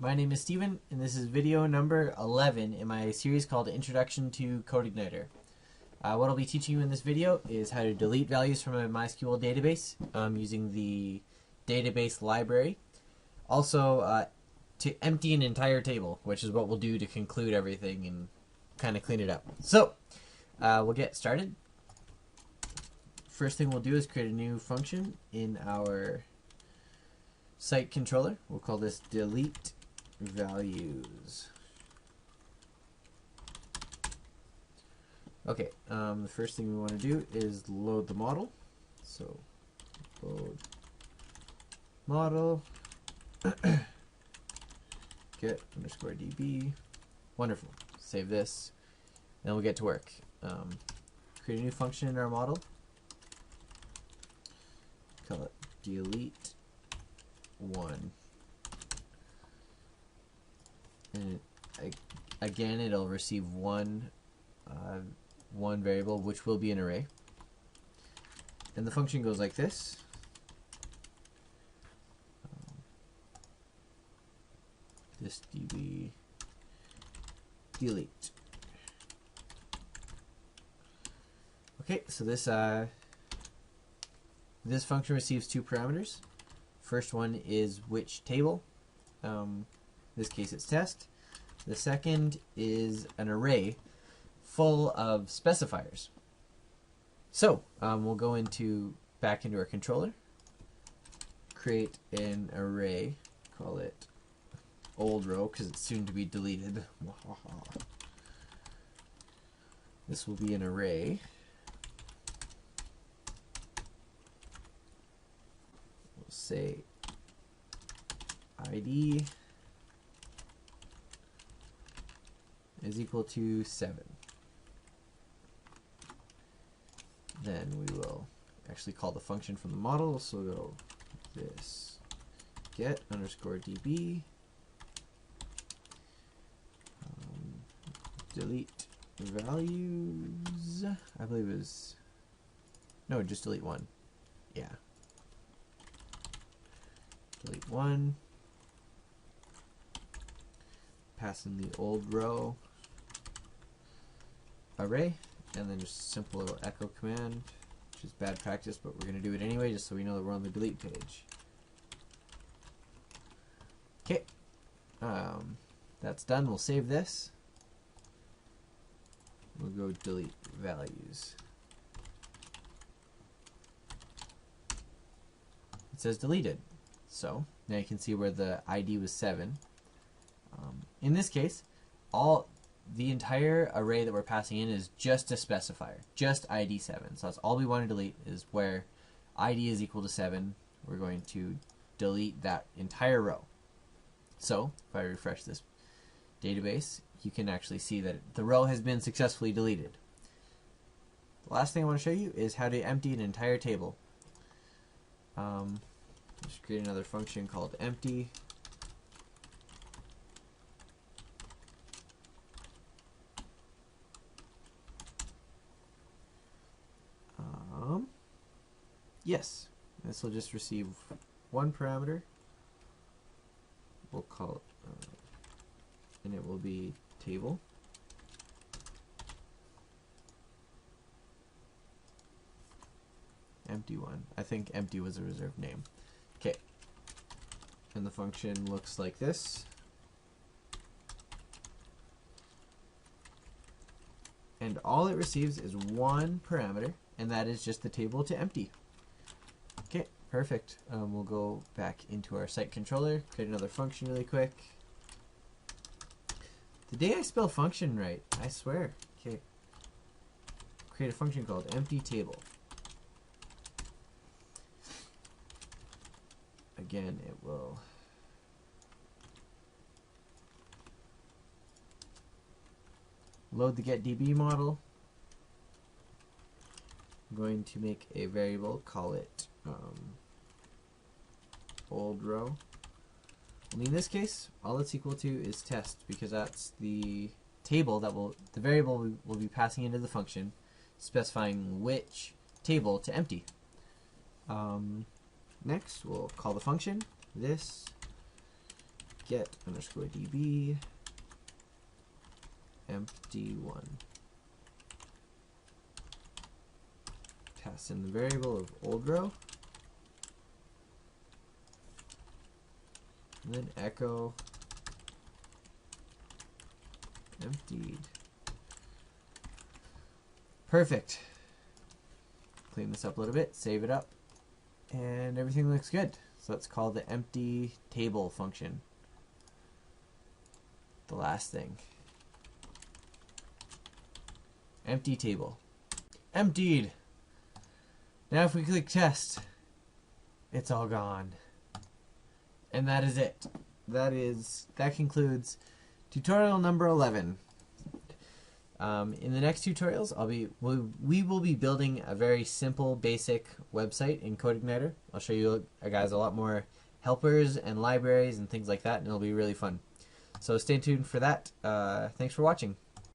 my name is Steven, and this is video number 11 in my series called Introduction to CodeIgniter. What I'll be teaching you in this video is how to delete values from a MySQL database using the database library. Also, to empty an entire table, which is what we'll do to conclude everything and kind of clean it up. So, we'll get started. First thing we'll do is create a new function in our site controller. We'll call this delete values. Okay, the first thing we want to do is load the model. So load model get underscore db. Wonderful. Save this. Then we'll get to work. Create a new function in our model. Call it delete one. And again, it'll receive one variable, which will be an array. And the function goes like this. This db delete. Okay, so this function receives two parameters. First one is which table. In this case it's test. The second is an array full of specifiers. So we'll go back into our controller, create an array, call it old row because it's soon to be deleted. This will be an array. We'll say ID is equal to 7. Then we will actually call the function from the model, so we'll go this get underscore db delete values. I believe it was, no, just delete one. Yeah. Delete one. Pass in the old row array, and then just a simple little echo command, which is bad practice, but we're going to do it anyway just so we know that we're on the delete page. Okay, that's done. We'll save this. We'll go delete values. It says deleted. So now you can see where the ID was 7. In this case, the entire array that we're passing in is just a specifier, just ID 7. So that's all we want to delete, is where ID is equal to 7. We're going to delete that entire row. So if I refresh this database, you can actually see that the row has been successfully deleted. The last thing I want to show you is how to empty an entire table. Just create another function called empty. Yes, this will just receive one parameter. We'll call it, and it will be table. Empty one. I think empty was a reserved name. Okay. And the function looks like this. And all it receives is one parameter, and that is just the table to empty. Okay, perfect. We'll go back into our site controller, create another function really quick. The day I spell function right, I swear. Okay. Create a function called empty table. Again, it will load the getDB model. I'm going to make a variable, call it old row. Only in this case, all it's equal to is test, because that's the table that the variable we will be passing into the function, specifying which table to empty. Next, we'll call the function this get underscore db empty1. Pass in the variable of old row, and then echo emptied. Perfect. Clean this up a little bit, save it up, and everything looks good. So let's call the empty table function. The last thing. Empty table. Emptied. Now if we click test, it's all gone. And that is it. That concludes tutorial number 11. In the next tutorials, we will be building a very simple, basic website in CodeIgniter. I'll show you guys a lot more helpers and libraries and things like that, and it'll be really fun. So stay tuned for that. Thanks for watching.